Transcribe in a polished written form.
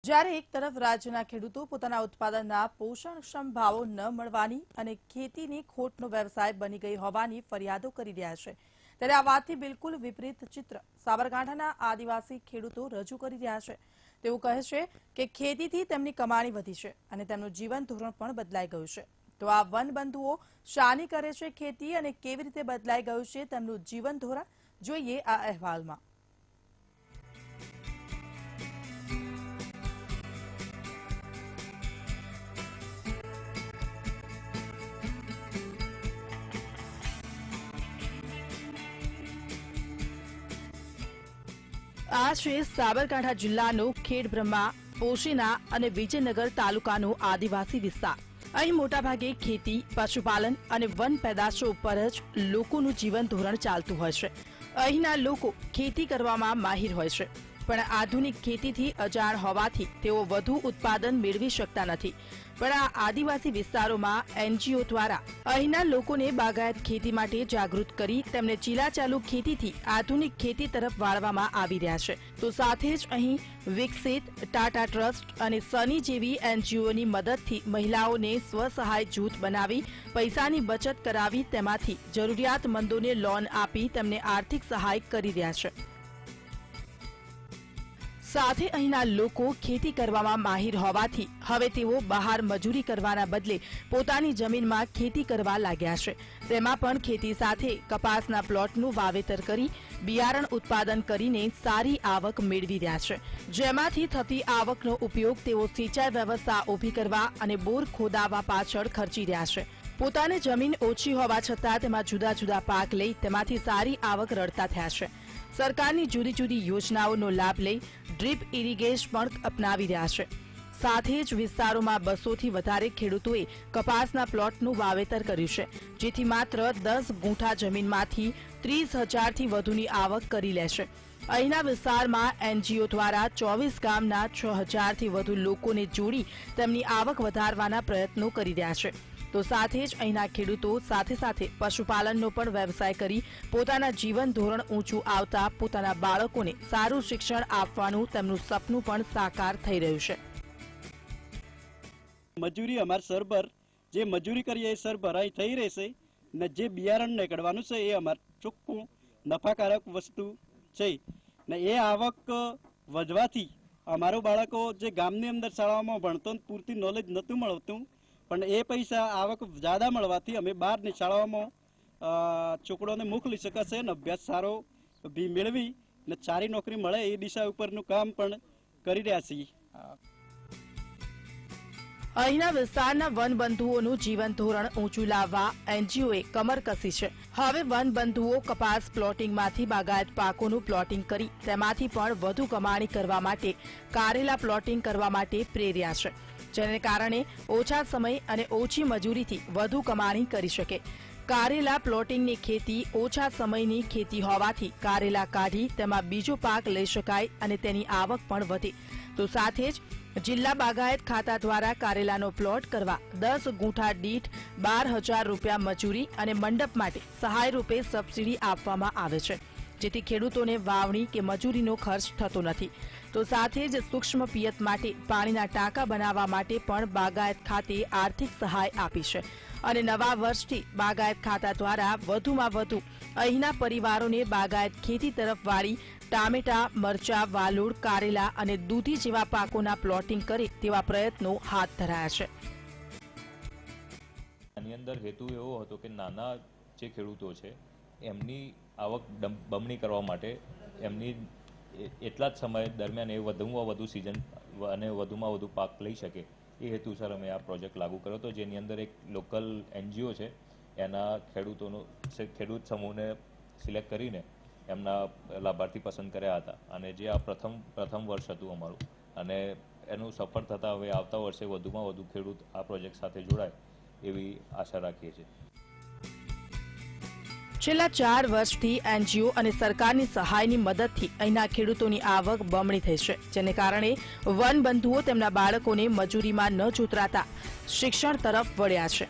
જ્યારે એક તરફ રાજ્યના ખેડૂતો પોતાના ઉત્પાદનના પોષણક્ષમ ભાવો ન મળવાની અને ખેતીની ખોટનો વ્યવસાય બની ગઈ હોવાની ફરિયાદો કરી રહ્યા છે, ત્યારે આ વાતથી બિલકુલ વિપરીત ચિત્ર સાબરકાંઠાના આદિવાસી ખેડૂતો રજૂ કરી રહ્યા છે। તેઓ કહે છે કે ખેતીથી તેમની કમાણી વધી છે અને તેમનું જીવન ધોરણ પણ બદલાઈ ગયું છે। તો આ વનબંધુઓ શાની કરે છે ખેતી અને કેવી રીતે બદલાઈ ગયું છે તેમનું જીવન ધોરણ, જોઈએ આ અહેવાલમાં। આ છે સાબરકાંઠા જિલ્લાનો ખેડબ્રહ્મા, પોશીના અને વિજયનગર તાલુકાનો આદિવાસી વિસ્તાર। અહીં મોટાભાગે ખેતી, પશુપાલન અને વન પેદાશો ઉપર જ લોકોનું જીવન ધોરણ ચાલતું હોય છે। અહીંના લોકો ખેતી કરવામાં માહિર હોય છે, પણ આધુનિક ખેતીથી અજાણ હોવાથી તેઓ વધુ ઉત્પાદન મેળવી શકતા નથી। પણ આ આદિવાસી વિસ્તારોમાં એનજીઓ દ્વારા અહીંના લોકોને બાગાયત ખેતી માટે જાગૃત કરી તેમને ચીલાચાલુ ખેતીથી આધુનિક ખેતી તરફ વાળવામાં આવી રહ્યા છે। તો સાથે જ અહીં વિકસિત, ટાટા ટ્રસ્ટ અને સની જેવી એનજીઓની મદદથી મહિલાઓને સ્વસહાય જૂથ બનાવી પૈસાની બચત કરાવી તેમાંથી જરૂરિયાતમંદોને લોન આપી તેમને આર્થિક સહાય કરી રહ્યા છે। સાથે અહીંના લોકો ખેતી કરવામાં માહિર હોવાથી હવે તેઓ બહાર મજૂરી કરવાના બદલે પોતાની જમીનમાં ખેતી કરવા લાગ્યા છે। તેમાં પણ ખેતી સાથે કપાસના પ્લોટનું વાવેતર કરી બિયારણ ઉત્પાદન કરીને સારી આવક મેળવી રહ્યા છે, જેમાંથી થતી આવકનો ઉપયોગ તેઓ સિંચાઈ વ્યવસ્થા ઊભી કરવા અને બોર ખોદાવવા પાછળ ખર્ચી રહ્યા છે। પોતાની જમીન ઓછી હોવા છતાં તેમાં જુદા જુદા પાક લઈ તેમાંથી સારી આવક રળતા થયા છે। સરકારની જુદી જુદી યોજનાઓનો લાભ લઈ ડ્રીપ ઇરિગેશન પણ અપનાવી રહ્યા છે। સાથે જ વિસ્તારોમાં 200થી વધારે ખેડૂતોએ કપાસના પ્લોટનું વાવેતર કર્યું છે, જેથી માત્ર 10 ગુંઠા જમીનમાંથી 30,000થી વધુની આવક કરી લેશે। અહીંના વિસ્તારમાં એનજીઓ દ્વારા 24 ગામના 6,000થી વધુ લોકોને જોડી તેમની આવક વધારવાના પ્રયત્નો કરી રહ્યા છે। તો સાથે જ અહીંના ખેડૂતો સાથે સાથે પશુપાલનનો પણ વ્યવસાય કરી પોતાના જીવન ધોરણ ઊંચું આવતા પોતાના બાળકોને સારું શિક્ષણ આપવાનું તેમનું સપનું પણ સાકાર થઈ રહ્યું છે। મજૂરી અમાર સરભર જે મજૂરી કરીએ એ સરભરાઈ થઈ રહેશે ને જે બિયારણ નીકળવાનું છે એ અમાર ચોખ્ખું નફાકારક વસ્તુ છે ને એ આવક વધવાથી અમારો બાળકો જે ગામની અંદર શાળામાં ભણતો પૂરતી નોલેજ નહોતું મળતું, પણ એ પૈસા આવક જ્યાદા મળવાથી અમે બહારની શાળાઓમાં છોકરોને મોકલી શકાશે ને અભ્યાસ સારો બી મેળવી ને સારી નોકરી મળે એ દિશા ઉપરનું કામ પણ કરી રહ્યા છીએ। અહીંના વિસ્તારના વનબંધુઓનું જીવન ધોરણ ઊંચું લાવવા એનજીઓએ કમર કસી છે। હવે વનબંધુઓ કપાસ પ્લોટિંગમાંથી બાગાયત પાકોનું પ્લોટિંગ કરી તેમાંથી પણ વધુ કમાણી કરવા માટે કારેલા પ્લોટિંગ કરવા માટે પ્રેર્યા છે, જેને કારણે ઓછા સમય અને ઓછી મજૂરીથી વધુ કમાણી કરી શકે। કારેલા પ્લોટિંગની ખેતી ઓછા સમયની ખેતી હોવાથી કારેલા કાઢી તેમાં બીજો પાક લઈ શકાય અને તેની આવક પણ વધે। તો સાથે જ જિલ્લા બાગાયત ખાતા દ્વારા કારેલાનો પ્લોટ કરવા 10 ગુંઠા દીઠ 12,000 રૂપિયા મજૂરી અને મંડપ માટે સહાય રૂપે સબસિડી આપવામાં આવે છે, જેથી ખેડૂતોને વાવણી કે મજૂરીનો ખર્ચ થતો નથી। તો સાથે જ સૂક્ષ્મ પિયત માટે પાણીના ટાંકા બનાવવા માટે પણ બાગાયત ખાતે આર્થિક સહાય આપી છે અને નવા વર્ષથી બાગાયત ખાતા દ્વારા વધુમાં વધુ અહીંના પરિવારોને બાગાયત ખેતી તરફ વાળી ટામેટા, મરચા, વાલોડ, કારેલા અને દૂધી જેવા પાકોના પ્લોટિંગ કરે તેવા પ્રયત્નો હાથ ધરાયા છે। આની અંદર હેતુ એવો હતો કે નાના જે ખેડૂતો છે એમની આવક બમણી કરવા માટે એમની એટલા જ સમય દરમિયાન એ વધુમાં વધુ સિઝન અને વધુમાં વધુ પાક લઈ શકે એ હેતુસર અમે આ પ્રોજેક્ટ લાગુ કર્યો હતો, જેની અંદર એક લોકલ એનજીઓ છે એના ખેડૂત સમૂહને સિલેક્ટ કરીને એમના લાભાર્થી પસંદ કર્યા હતા અને જે આ પ્રથમ વર્ષ હતું અમારું અને એનું સફળ થતાં હવે આવતા વર્ષે વધુમાં વધુ ખેડૂત આ પ્રોજેક્ટ સાથે જોડાય એવી આશા રાખીએ છીએ। છેલ્લા 4 વર્ષથી એનજીઓ અને સરકારની સહાયની મદદથી અહીંના ખેડૂતોની આવક બમણી થઈ છે, જેને કારણે વનબંધુઓ તેમના બાળકોને મજૂરીમાં ન જોતરાતા શિક્ષણ તરફ વળ્યા છે।